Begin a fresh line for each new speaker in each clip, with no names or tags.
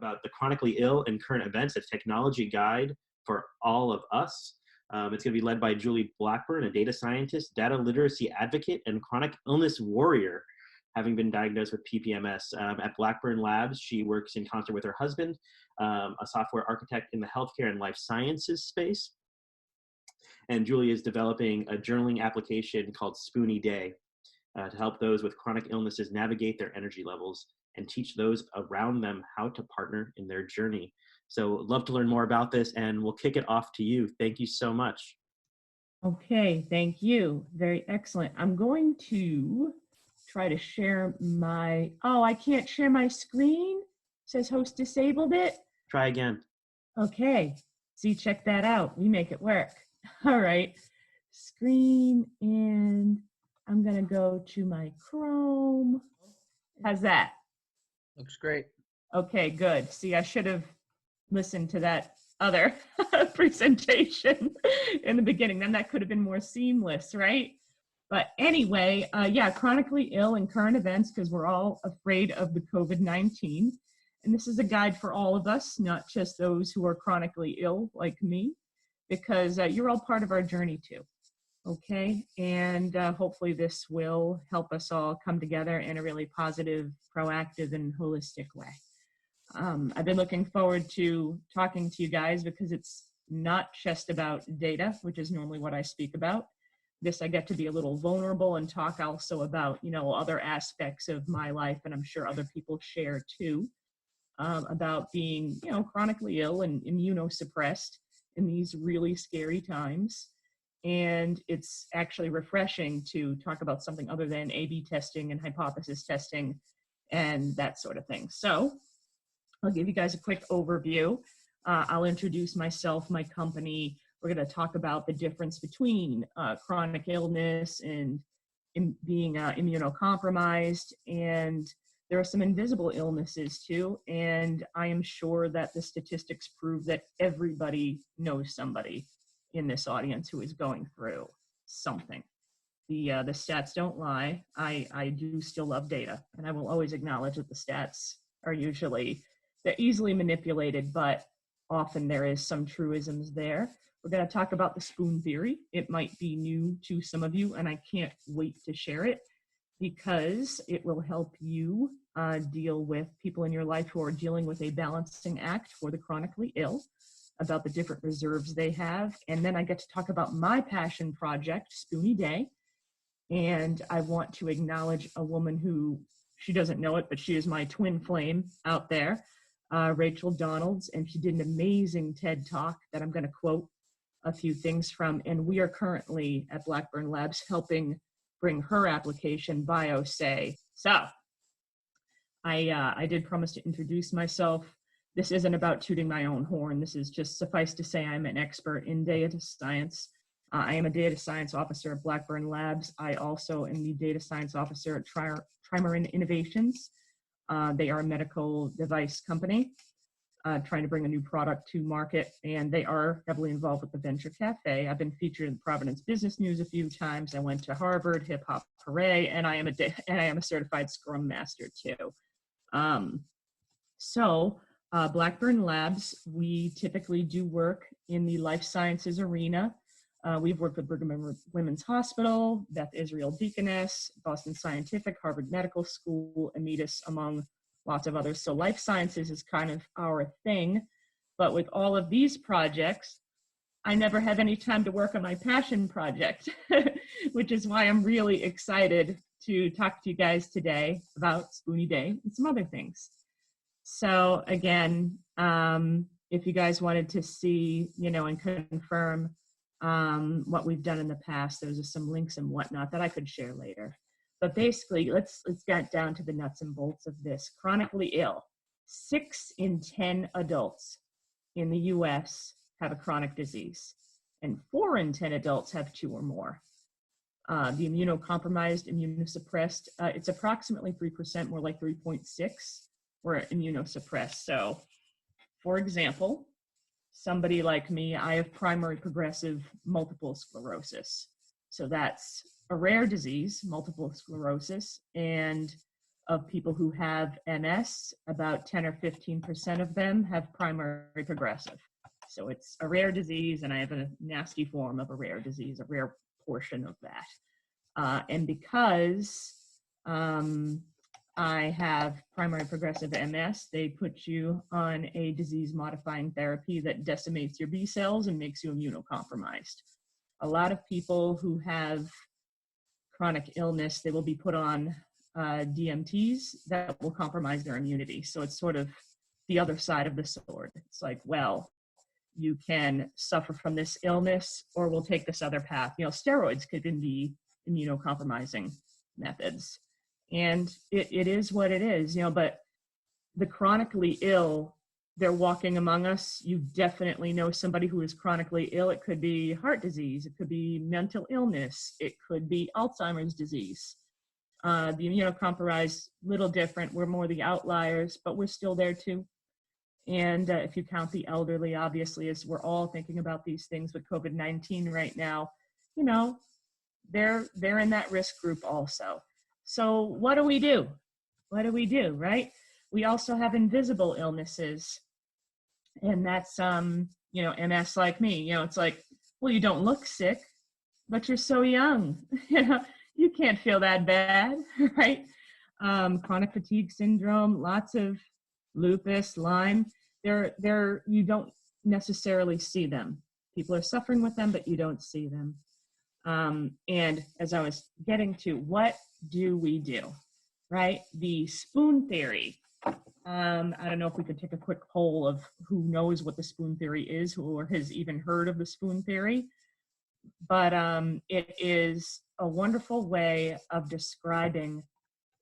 about the chronically ill and current events, a technology guide for all of us. It's going to be led by Julie Blackburn, a data scientist, data literacy advocate, and chronic illness warrior, having been diagnosed with PPMS. At Blackburn Labs, she works in concert with her husband, a software architect in the healthcare and life sciences space. And Julie is developing a journaling application called SpoonieDay to help those with chronic illnesses navigate their energy levels and teach those around them how to partner in their journey. So love to learn more about this, and we'll kick it off to you. Thank you so much.
Okay, thank you. Very excellent. I'm going to try to share my, I can't share my screen. It says host disabled it.
Try again.
Okay, see, check that out. We make it work. All right, screen, and I'm gonna go to my Chrome. How's that?
Looks great.
Okay, good. See, I should have listened to that other presentation in the beginning. Then that could have been more seamless, right? But anyway, yeah, chronically ill and current events, because we're all afraid of the COVID-19. And this is a guide for all of us, not just those who are chronically ill like me, because you're all part of our journey too. Okay, and hopefully this will help us all come together in a really positive, proactive, and holistic way. I've been looking forward to talking to you guys because it's not just about data, which is normally what I speak about. This, I get to be a little vulnerable and talk also about, other aspects of my life, and I'm sure other people share too, about being, chronically ill and immunosuppressed in these really scary times. And it's actually refreshing to talk about something other than A/B testing and hypothesis testing and that sort of thing. So I'll give you guys a quick overview. I'll introduce myself, my company. We're going to talk about the difference between chronic illness and being immunocompromised. And there are some invisible illnesses too. And I am sure that the statistics prove that everybody knows somebody in this audience who is going through something. The stats don't lie. I do still love data, and I will always acknowledge that the stats are they're easily manipulated, but often there is some truisms there. We're going to talk about the spoon theory. It might be new to some of you, and I can't wait to share it because it will help you deal with people in your life who are dealing with a balancing act for the chronically ill, about the different reserves they have. And then I get to talk about my passion project, SpoonieDay. And I want to acknowledge a woman who, she doesn't know it, but she is my twin flame out there, Rachel Donalds. And she did an amazing TED Talk that I'm going to quote a few things from. And we are currently at Blackburn Labs helping bring her application, BioSay. So I did promise to introduce myself. This isn't about tooting my own horn. This is just, suffice to say, I'm an expert in data science. I am a data science officer at Blackburn Labs. I also am the data science officer at Trimarin Innovations. They are a medical device company trying to bring a new product to market, and they are heavily involved with the Venture Cafe. I've been featured in Providence Business News a few times. I went to Harvard, Hip Hop Hooray, and I am a certified Scrum Master too. Blackburn Labs, we typically do work in the life sciences arena. We've worked with Brigham and Women's Hospital, Beth Israel Deaconess, Boston Scientific, Harvard Medical School, Amidas, among lots of others. So life sciences is kind of our thing. But with all of these projects, I never have any time to work on my passion project, which is why I'm really excited to talk to you guys today about SpoonieDay and some other things. So again, if you guys wanted to see, and confirm what we've done in the past, there's some links and whatnot that I could share later. But basically, let's get down to the nuts and bolts of this. Chronically ill. 6 in 10 adults in the US have a chronic disease, and 4 in 10 adults have 2 or more. The immunocompromised, immunosuppressed, it's approximately 3%, more like 3.6. We're immunosuppressed. So, for example, somebody like me, I have primary progressive multiple sclerosis. So that's a rare disease, multiple sclerosis, and of people who have MS, about 10 or 15% of them have primary progressive. So it's a rare disease, and I have a nasty form of a rare disease, a rare portion of that. And because I have primary progressive MS, they put you on a disease-modifying therapy that decimates your B cells and makes you immunocompromised. A lot of people who have chronic illness, they will be put on DMTs that will compromise their immunity. So it's sort of the other side of the sword. It's like, well, you can suffer from this illness, or we'll take this other path. You know, steroids could be immunocompromising methods. And it is what it is, you know, but the chronically ill, they're walking among us. You definitely know somebody who is chronically ill. It could be heart disease. It could be mental illness. It could be Alzheimer's disease. The immunocompromised, little different. We're more the outliers, but we're still there too. And if you count the elderly, obviously, as we're all thinking about these things with COVID-19 right now, you know, they're in that risk group also. So what do we do? What do we do, right? We also have invisible illnesses, and that's, you know, MS like me. You know, it's like, well, you don't look sick, but you're so young. You know, you can't feel that bad, right? Chronic fatigue syndrome, lots of lupus, Lyme. You don't necessarily see them. People are suffering with them, but you don't see them. And as I was getting to, what do we do, right? The spoon theory. I don't know if we could take a quick poll of who knows what the spoon theory is, or has even heard of the spoon theory. But it is a wonderful way of describing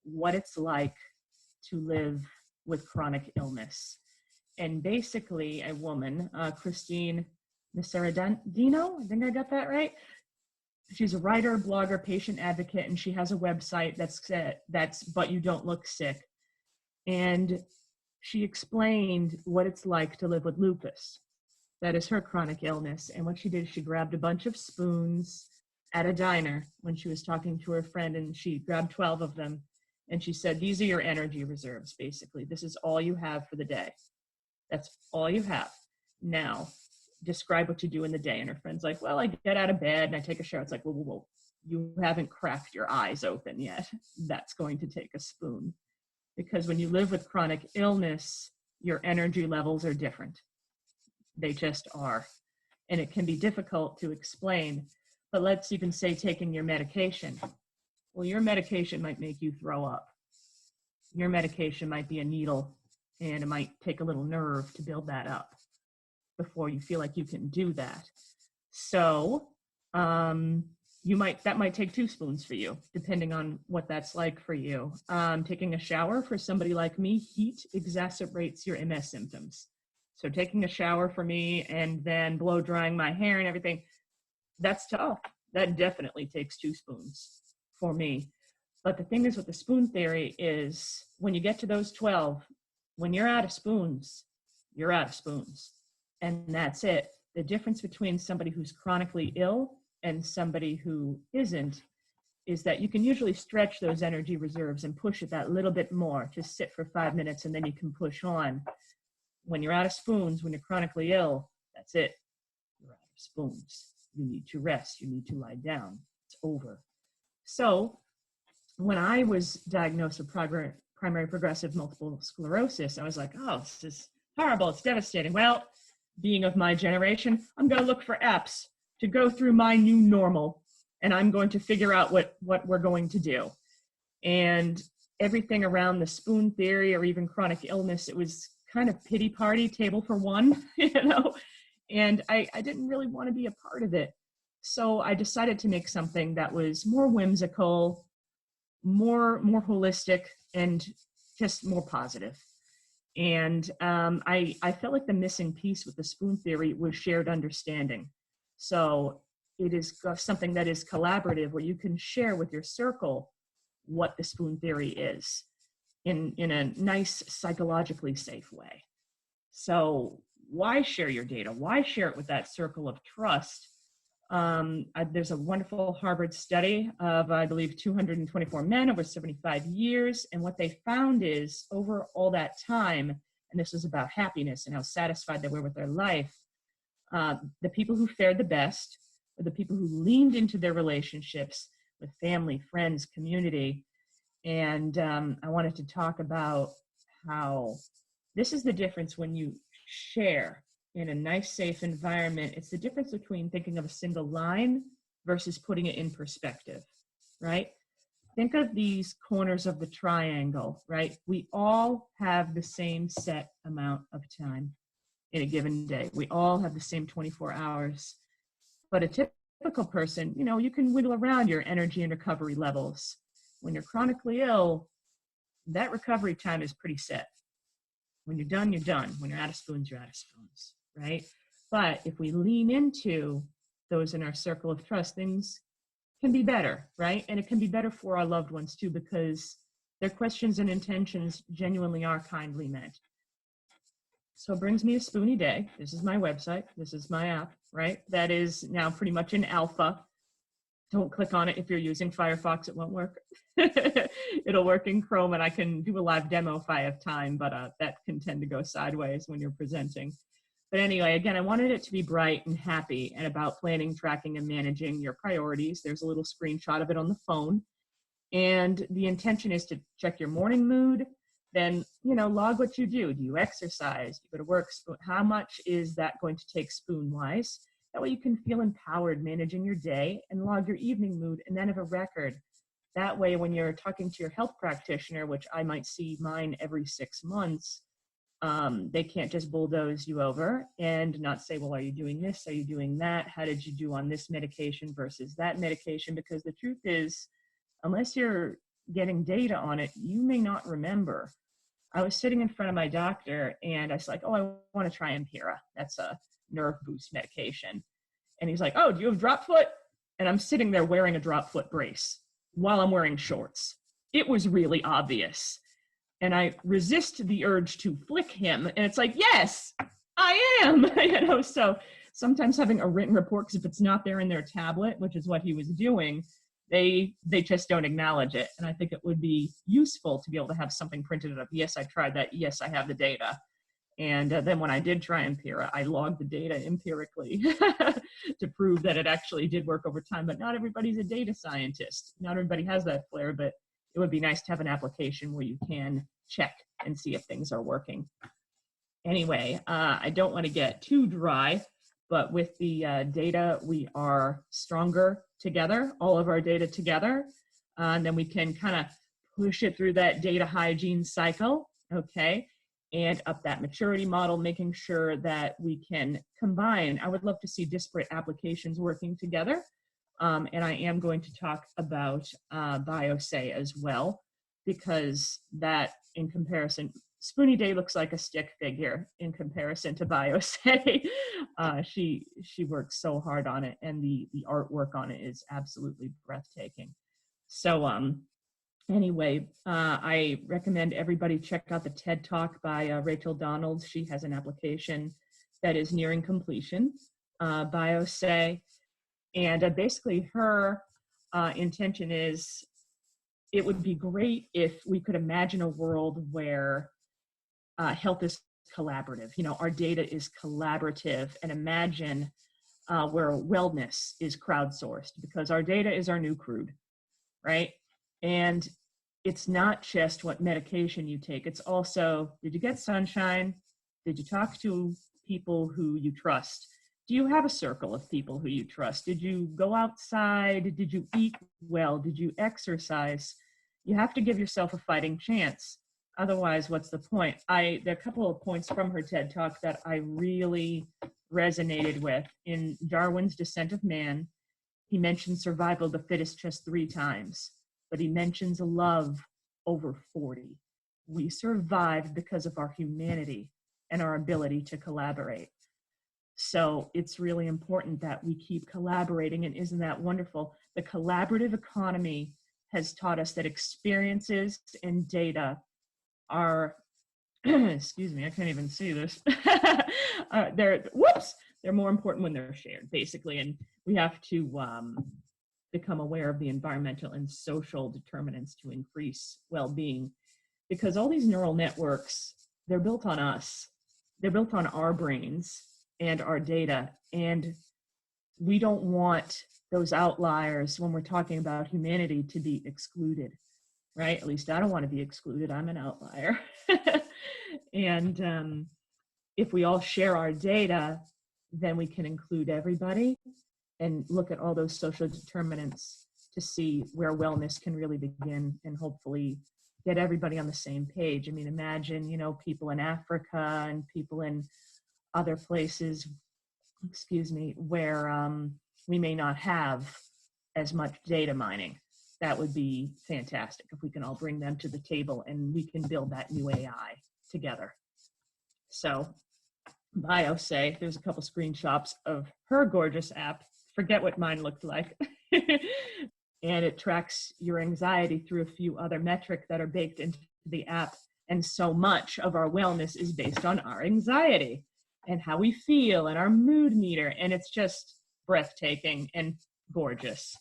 what it's like to live with chronic illness. And basically, a woman, Christine Miseradino, I think I got that right. She's a writer, blogger, patient advocate, and she has a website that's But You Don't Look Sick. And she explained what it's like to live with lupus. That is her chronic illness. And what she did, she grabbed a bunch of spoons at a diner when she was talking to her friend, and she grabbed 12 of them. And she said, these are your energy reserves, basically. This is all you have for the day. That's all you have. Now, describe what you do in the day. And her friend's like, well, I get out of bed and I take a shower. It's like, whoa. You haven't cracked your eyes open yet. That's going to take a spoon. Because when you live with chronic illness, your energy levels are different. They just are. And it can be difficult to explain. But let's even say taking your medication. Well, your medication might make you throw up. Your medication might be a needle, and it might take a little nerve to build that up before you feel like you can do that. So that might take 2 spoons for you, depending on what that's like for you. Taking a shower, for somebody like me, heat exacerbates your MS symptoms. So taking a shower for me and then blow drying my hair and everything, that's tough. That definitely takes 2 spoons for me. But the thing is with the spoon theory is when you get to those 12, when you're out of spoons, you're out of spoons. And that's it. The difference between somebody who's chronically ill and somebody who isn't is that you can usually stretch those energy reserves and push it that little bit more. Just sit for 5 minutes and then you can push on. When you're out of spoons, when you're chronically ill, that's it. You're out of spoons. You need to rest. You need to lie down. It's over. So when I was diagnosed with primary progressive multiple sclerosis, I was like, oh, this is horrible. It's devastating. Well, being of my generation, I'm going to look for apps to go through my new normal, and I'm going to figure out what we're going to do. And everything around the spoon theory or even chronic illness, it was kind of pity party, table for one, you know, and I didn't really want to be a part of it. So I decided to make something that was more whimsical, more holistic, and just more positive. And I felt like the missing piece with the spoon theory was shared understanding. So it is something that is collaborative, where you can share with your circle what the spoon theory is in a nice, psychologically safe way. So why share your data? Why share it with that circle of trust There's a wonderful Harvard study of, I believe, 224 men over 75 years. And what they found is over all that time, and this was about happiness and how satisfied they were with their life, the people who fared the best were the people who leaned into their relationships with family, friends, community. And I wanted to talk about how this is the difference when you share in a nice, safe environment. It's the difference between thinking of a single line versus putting it in perspective, right? Think of these corners of the triangle, right? We all have the same set amount of time in a given day. We all have the same 24 hours. But a typical person, you know, you can whittle around your energy and recovery levels. When you're chronically ill, that recovery time is pretty set. When you're done, you're done. When you're out of spoons, you're out of spoons, right? But if we lean into those in our circle of trust, things can be better, right? And it can be better for our loved ones too, because their questions and intentions genuinely are kindly meant. So it brings me to SpoonieDay. This is my website. This is my app, right? That is now pretty much in alpha. Don't click on it if you're using Firefox, it won't work. It'll work in Chrome, and I can do a live demo if I have time, but that can tend to go sideways when you're presenting. But anyway, again, I wanted it to be bright and happy and about planning, tracking, and managing your priorities. There's a little screenshot of it on the phone. And the intention is to check your morning mood, then, you know, log what you do. Do you exercise? Do you go to work? How much is that going to take spoon-wise? That way you can feel empowered managing your day, and log your evening mood and then have a record. That way when you're talking to your health practitioner, which I might see mine every 6 months, they can't just bulldoze you over and not say, well, are you doing this? Are you doing that? How did you do on this medication versus that medication? Because the truth is, unless you're getting data on it, you may not remember. I was sitting in front of my doctor and I was like, oh, I want to try Empira. That's a nerve boost medication. And he's like, oh, do you have drop foot? And I'm sitting there wearing a drop foot brace while I'm wearing shorts. It was really obvious. And I resist the urge to flick him. And it's like, yes, I am. You know, so sometimes having a written report, because if it's not there in their tablet, which is what he was doing, they just don't acknowledge it. And I think it would be useful to be able to have something printed up. Yes, I tried that. Yes, I have the data. And then when I did try Empira, I logged the data empirically to prove that it actually did work over time. But not everybody's a data scientist. Not everybody has that flair, but it would be nice to have an application where you can check and see if things are working. Anyway, I don't want to get too dry, but with the data, we are stronger together, all of our data together. And then we can kind of push it through that data hygiene cycle, okay? And up that maturity model, making sure that we can combine. I would love to see disparate applications working together. And I am going to talk about BioSay as well, because that, in comparison, SpoonieDay looks like a stick figure in comparison to BioSay. She works so hard on it, and the artwork on it is absolutely breathtaking. So anyway, I recommend everybody check out the TED Talk by Rachel Donald. She has an application that is nearing completion, BioSay. And basically her intention is, it would be great if we could imagine a world where health is collaborative. You know, our data is collaborative, and imagine where wellness is crowdsourced, because our data is our new crude, right? And it's not just what medication you take. It's also, did you get sunshine? Did you talk to people who you trust? Do you have a circle of people who you trust? Did you go outside? Did you eat well? Did you exercise? You have to give yourself a fighting chance. Otherwise, what's the point? There are a couple of points from her TED Talk that I really resonated with. In Darwin's Descent of Man, he mentioned survival of the fittest just 3 times, but he mentions love over 40. We survived because of our humanity and our ability to collaborate. So it's really important that we keep collaborating, and isn't that wonderful? The collaborative economy has taught us that experiences and data are, excuse me, I can't even see this. they're more important when they're shared, basically. And we have to become aware of the environmental and social determinants to increase well-being, because all these neural networks, they're built on us. They're built on our brains and our data. And we don't want those outliers when we're talking about humanity to be excluded, right? At least I don't want to be excluded. I'm an outlier. And if we all share our data, then we can include everybody and look at all those social determinants to see where wellness can really begin, and hopefully get everybody on the same page. I mean, imagine, you know, people in Africa and people in other places, where we may not have as much data mining. That would be fantastic if we can all bring them to the table and we can build that new AI together. So Bio say, there's a couple screenshots of her gorgeous app. Forget what mine looked like. And it tracks your anxiety through a few other metrics that are baked into the app. And so much of our wellness is based on our anxiety and how we feel and our mood meter. And it's just breathtaking and gorgeous.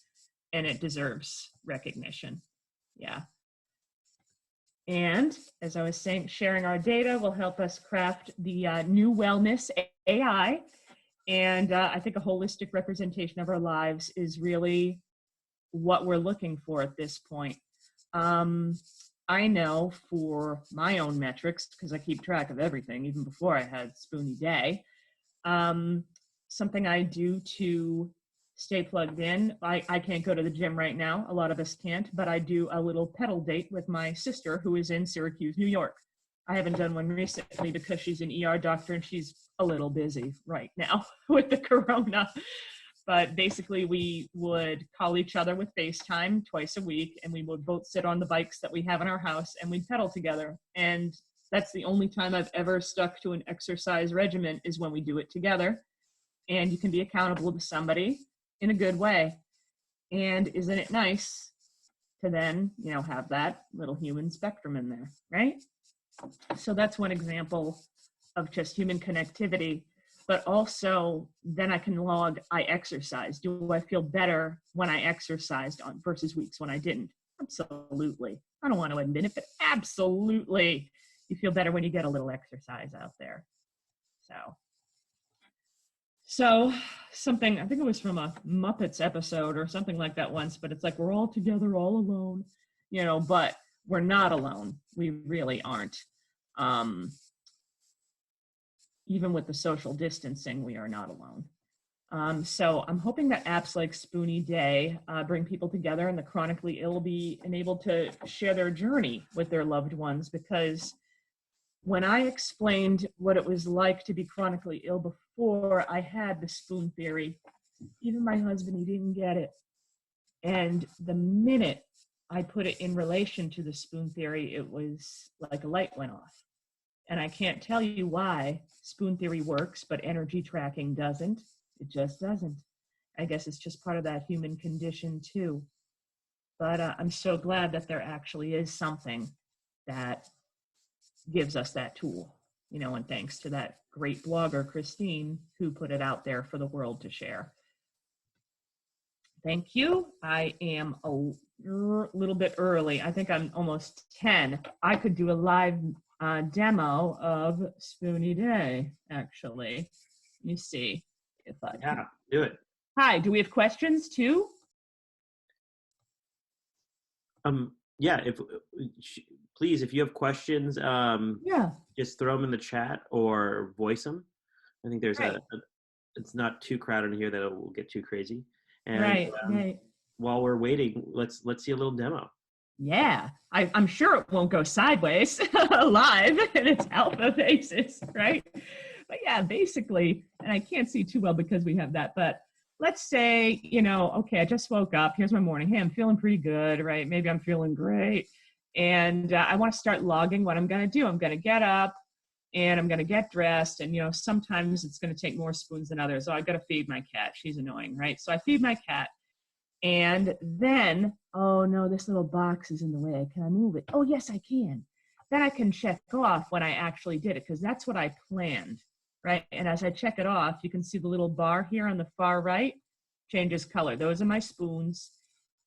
And it deserves recognition. Yeah. And as I was saying, sharing our data will help us craft the new wellness AI. And I think a holistic representation of our lives is really what we're looking for at this point. I know for my own metrics, because I keep track of everything, even before I had SpoonieDay, something I do to stay plugged in. I can't go to the gym right now. A lot of us can't, but I do a little pedal date with my sister who is in Syracuse, New York. I haven't done one recently because she's an ER doctor and she's a little busy right now with the corona. But basically we would call each other with FaceTime twice a week, and we would both sit on the bikes that we have in our house and we'd pedal together. And that's the only time I've ever stuck to an exercise regimen, is when we do it together. And you can be accountable to somebody in a good way. And isn't it nice to then, you know, have that little human spectrum in there, right? So that's one example of just human connectivity. But also then I can log, I exercise. Do I feel better when I exercised on versus weeks when I didn't? Absolutely. I don't want to admit it, but absolutely. You feel better when you get a little exercise out there. So something, I think it was from a Muppets episode or something like that once, but it's like, we're all together, all alone, you know, but we're not alone. We really aren't. Even with the social distancing, we are not alone. So I'm hoping that apps like SpoonieDay bring people together, and the chronically ill will be enabled to share their journey with their loved ones, because when I explained what it was like to be chronically ill before I had the spoon theory, even my husband, he didn't get it. And the minute I put it in relation to the spoon theory, it was like a light went off. And I can't tell you why spoon theory works, but energy tracking doesn't. It just doesn't. I guess it's just part of that human condition too. But I'm so glad that there actually is something that gives us that tool, you know, and thanks to that great blogger, Christine, who put it out there for the world to share. Thank you. I am a little bit early. I think I'm almost 10. I could do a live demo of SpoonieDay, actually. Let me see if I can.
Yeah, do it.
Hi, do we have questions too?
Yeah, please, if you have questions, just throw them in the chat or voice them. I think there's it's not too crowded in here that it will get too crazy. And
right.
While we're waiting, let's see a little demo.
Yeah, I'm sure it won't go sideways live in its alpha phases, right? But yeah, basically, and I can't see too well because we have that, but let's say, you know, okay, I just woke up. Here's my morning. Hey, I'm feeling pretty good, right? Maybe I'm feeling great. And I want to start logging what I'm going to do. I'm going to get up and I'm going to get dressed. And, you know, sometimes it's going to take more spoons than others. So I've got to feed my cat. She's annoying, right? So I feed my cat. And then, oh no, this little box is in the way. Can I move it? Oh, yes, I can. Then I can check off when I actually did it, because that's what I planned. right? And as I check it off, you can see the little bar here on the far right changes color. Those are my spoons.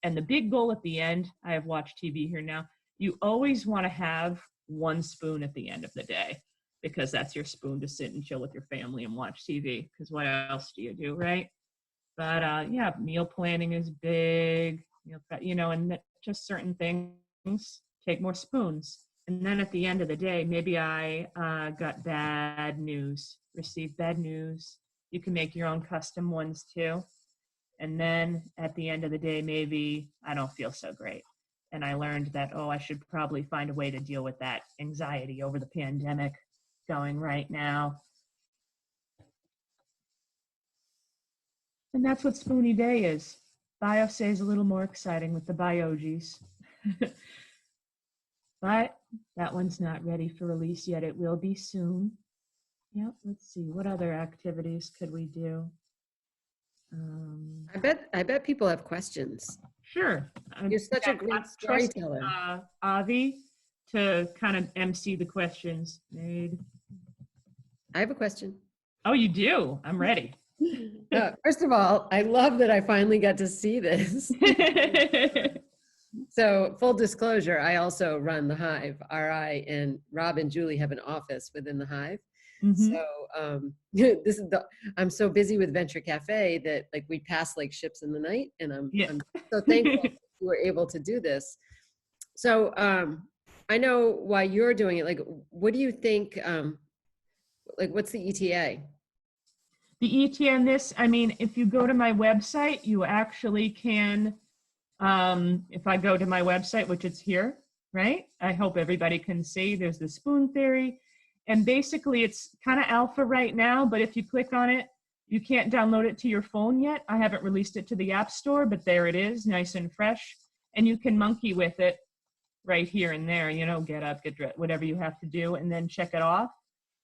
And the big goal at the end, I have watched TV here now, you always want to have one spoon at the end of the day, because that's your spoon to sit and chill with your family and watch TV, because what else do you do, right? But yeah, meal planning is big, and just certain things take more spoons. And then at the end of the day, maybe I got bad news, received bad news. You can make your own custom ones too. And then at the end of the day, maybe I don't feel so great. And I learned that, I should probably find a way to deal with that anxiety over the pandemic going right now. And that's what SpoonieDay is. BioSay is a little more exciting with the biojis. But that one's not ready for release yet. It will be soon. Yep, let's see. What other activities could we do?
I bet people have questions.
Sure.
You're such a great storyteller.
Avi to kind of MC the questions. Made.
I have a question.
Oh, you do? I'm ready.
First of all, I love that I finally got to see this. So full disclosure, I also run the Hive. RI and Rob and Julie have an office within the Hive. Mm-hmm. So this is I'm so busy with Venture Cafe that like we pass like ships in the night, and I'm so thankful that we were able to do this. So I know why you're doing it. Like, what do you think? Like, what's the ETA?
The ETA on this, I mean, if you go to my website, you actually can. If I go to my website, which it's here, right? I hope everybody can see. There's the spoon theory. And basically, it's kind of alpha right now, but if you click on it, you can't download it to your phone yet. I haven't released it to the App Store, but there it is, nice and fresh. And you can monkey with it right here and there, get up, get dressed, whatever you have to do, and then check it off.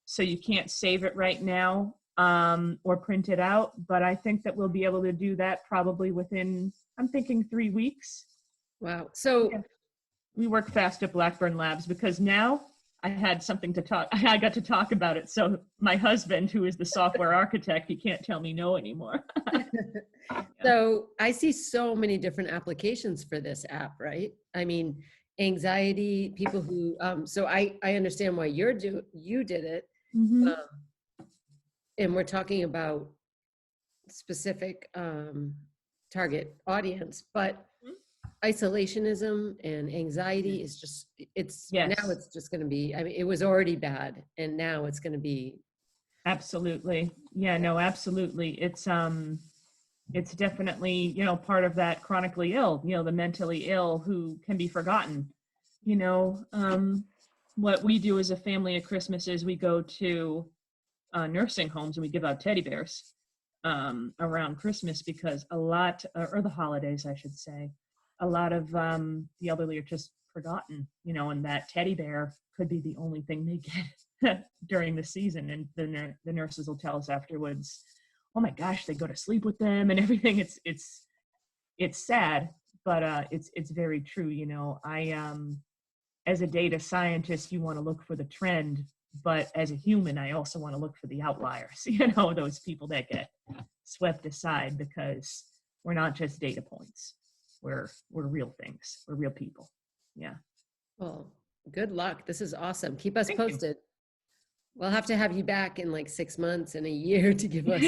So you can't save it right now or print it out, but I think that we'll be able to do that probably within, I'm thinking 3 weeks.
Wow. So
yeah. We work fast at Blackburn Labs because now I had something to talk. I got to talk about it. So my husband, who is the software architect, he can't tell me no anymore. Yeah.
So I see so many different applications for this app, right? I mean, anxiety, people who, so I understand why you did it. Mm-hmm. And we're talking about specific target audience, but isolationism and anxiety is just, now it's just going to be, I mean, it was already bad and now it's going to be.
Absolutely. Yeah, no, absolutely. It's definitely, part of that chronically ill, the mentally ill who can be forgotten. What we do as a family at Christmas is we go to nursing homes and we give out teddy bears around Christmas because or the holidays, I should say, a lot of the elderly are just forgotten, and that teddy bear could be the only thing they get during the season. And the nurses will tell us afterwards, oh my gosh, they go to sleep with them and everything. It's sad, but it's very true. I as a data scientist, you want to look for the trend, but as a human, I also want to look for the outliers, those people that get swept aside because we're not just data points. We're real things. We're real people. Yeah. Well,
good luck. This is awesome. Keep us posted. We'll have to have you back in like 6 months and a year to give us.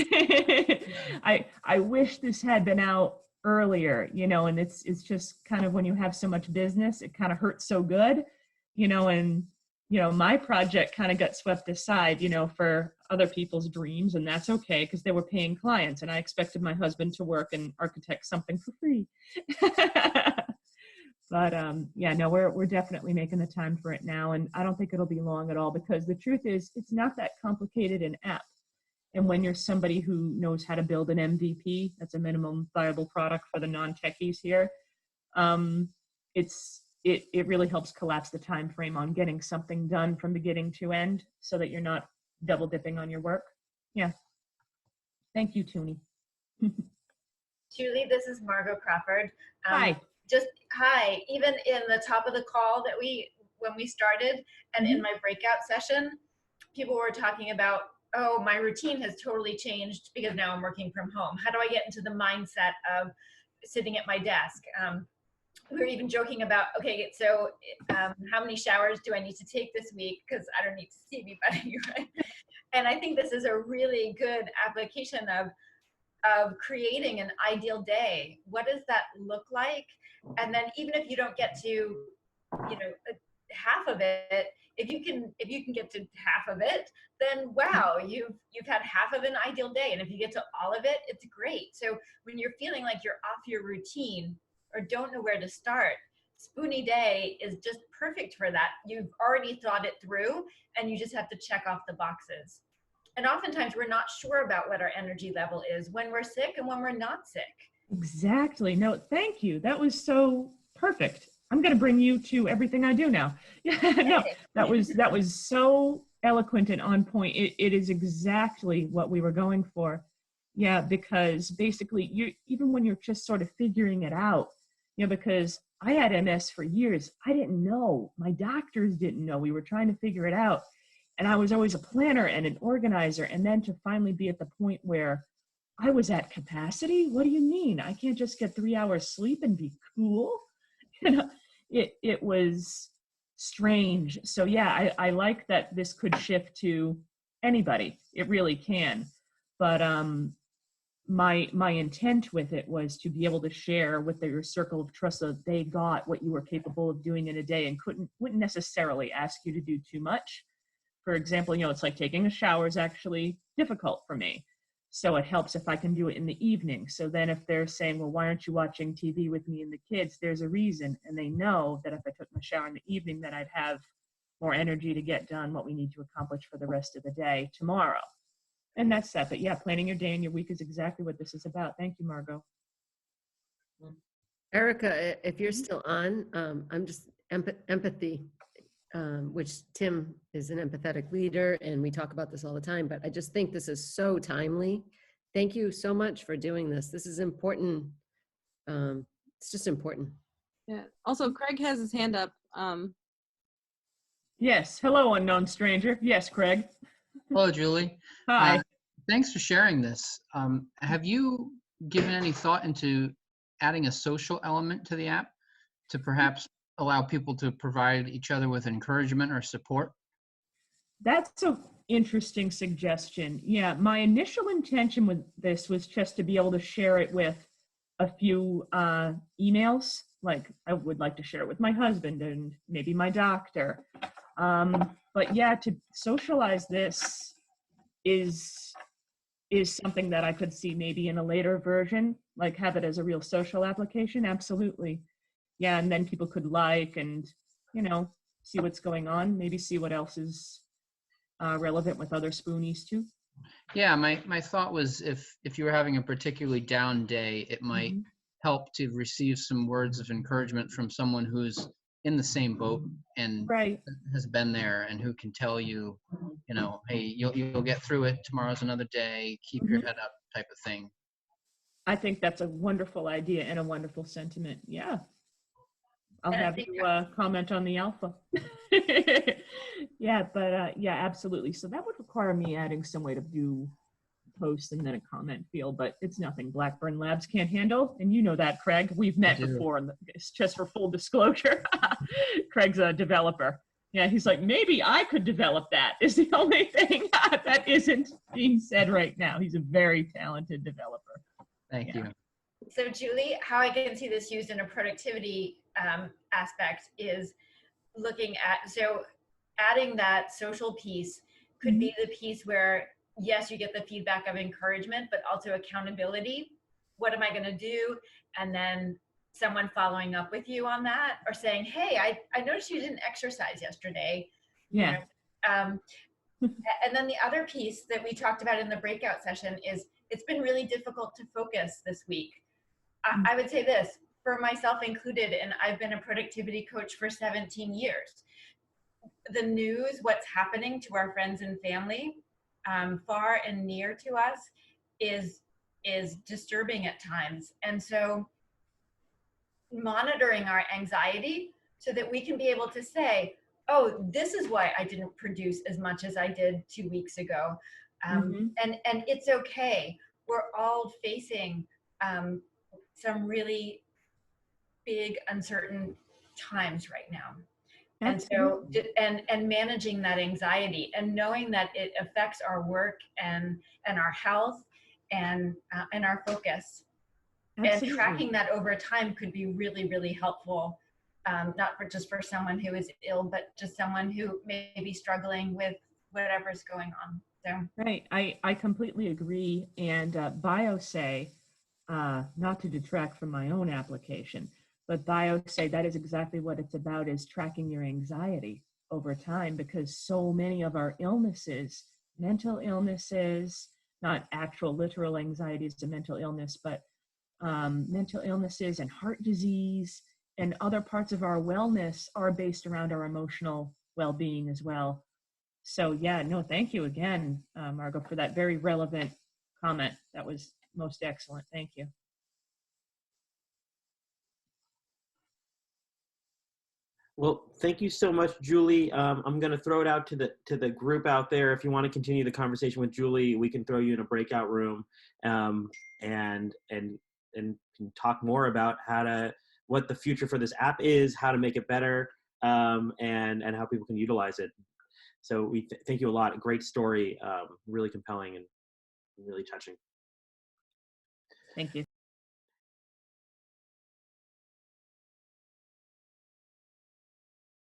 I wish this had been out earlier, and it's just kind of when you have so much business, it kind of hurts so good, and my project kind of got swept aside, for other people's dreams, and that's okay because they were paying clients and I expected my husband to work and architect something for free. But yeah, no, we're definitely making the time for it now, and I don't think it'll be long at all because the truth is it's not that complicated an app. And when you're somebody who knows how to build an MVP, that's a minimum viable product for the non-techies here, it really helps collapse the time frame on getting something done from beginning to end so that you're not double dipping on your work. Yeah. Thank you, Toonie.
Julie, this is Margot Crawford.
Hi.
Hi. Even in the top of the call when we started and in my breakout session, people were talking about oh, my routine has totally changed because now I'm working from home. How do I get into the mindset of sitting at my desk? We were even joking about, okay, so how many showers do I need to take this week? Because I don't need to see anybody, right? And I think this is a really good application of creating an ideal day. What does that look like? And then even if you don't get to, you know, half of it, if you can get to half of it, then wow, you've had half of an ideal day. And if you get to all of it, it's great. So when you're feeling like you're off your routine or don't know where to start, SpoonieDay is just perfect for that. You've already thought it through and you just have to check off the boxes. And oftentimes we're not sure about what our energy level is when we're sick and when we're not sick.
Exactly. No, thank you. That was so perfect. I'm going to bring you to everything I do now. No, that was so eloquent and on point. It is exactly what we were going for. Yeah, because basically even when you're just sort of figuring it out, because I had MS for years, I didn't know. My doctors didn't know. We were trying to figure it out. And I was always a planner and an organizer. And then to finally be at the point where I was at capacity, what do you mean? I can't just get 3 hours sleep and be cool? It was strange. So yeah, I like that this could shift to anybody. It really can. But my intent with it was to be able to share with your circle of trust so that they got what you were capable of doing in a day and wouldn't necessarily ask you to do too much. For example, it's like taking a shower is actually difficult for me. So it helps if I can do it in the evening. So then if they're saying, well, why aren't you watching TV with me and the kids? There's a reason. And they know that if I took my shower in the evening, that I'd have more energy to get done what we need to accomplish for the rest of the day tomorrow. And that's that. But yeah, planning your day and your week is exactly what this is about. Thank you, Margot.
Erica, if you're still on, I'm just empathy. Which Tim is an empathetic leader and we talk about this all the time, but I just think this is so timely. Thank you so much for doing this. This is important. It's just important.
Yeah. Also, Craig has his hand up.
Yes. Hello, unknown stranger. Yes, Craig.
Hello, Julie.
Hi.
Thanks for sharing this. Have you given any thought into adding a social element to the app to perhaps allow people to provide each other with encouragement or support?
That's an interesting suggestion. Yeah, my initial intention with this was just to be able to share it with a few emails. Like I would like to share it with my husband and maybe my doctor. But yeah, to socialize this is something that I could see maybe in a later version, like have it as a real social application. Absolutely. Yeah, and then people could like and, see what's going on, maybe see what else is relevant with other Spoonies too.
Yeah, my thought was if you were having a particularly down day, it might help to receive some words of encouragement from someone who's in the same boat and has been there and who can tell you, hey, you'll get through it. Tomorrow's another day. Keep your head up, type of thing.
I think that's a wonderful idea and a wonderful sentiment. Yeah. I'll have you comment on the alpha. Yeah, but yeah, absolutely. So that would require me adding some way to do post and then a comment field, but it's nothing Blackburn Labs can't handle. And you know that, Craig. We've met before, and it's just for full disclosure. Craig's a developer. Yeah, he's like, maybe I could develop that, is the only thing that isn't being said right now. He's a very talented developer.
Thank you.
So Julie, how I can see this used in a productivity aspect is looking at, so adding that social piece could be the piece where, yes, you get the feedback of encouragement, but also accountability. What am I going to do? And then someone following up with you on that, or saying, hey, I noticed you didn't exercise yesterday.
Yeah.
And then the other piece that we talked about in the breakout session is it's been really difficult to focus this week. I would say this, for myself included, and I've been a productivity coach for 17 years. The news, what's happening to our friends and family, far and near to us, is disturbing at times. And so monitoring our anxiety so that we can be able to say, oh, this is why I didn't produce as much as I did 2 weeks ago. and it's okay. We're all facing some really big, uncertain times right now.
Absolutely.
And so, and managing that anxiety and knowing that it affects our work and our health and our focus.
Absolutely.
And tracking that over time could be really, really helpful, not just for someone who is ill, but just someone who may be struggling with whatever's going on. So.
Right, I completely agree. And BioSay, not to detract from my own application, but BioSay, that is exactly what it's about, is tracking your anxiety over time, because so many of our illnesses, mental illnesses, not actual literal anxiety is a mental illness, but mental illnesses and heart disease and other parts of our wellness are based around our emotional well-being as well. So yeah, no, thank you again, Margot, for that very relevant comment. That was most excellent. Thank you.
Well, thank you so much, Julie. I'm going to throw it out to the group out there. If you want to continue the conversation with Julie, we can throw you in a breakout room and can talk more about what the future for this app is, how to make it better, and how people can utilize it. So we thank you a lot. Great story, really compelling and really touching.
Thank you.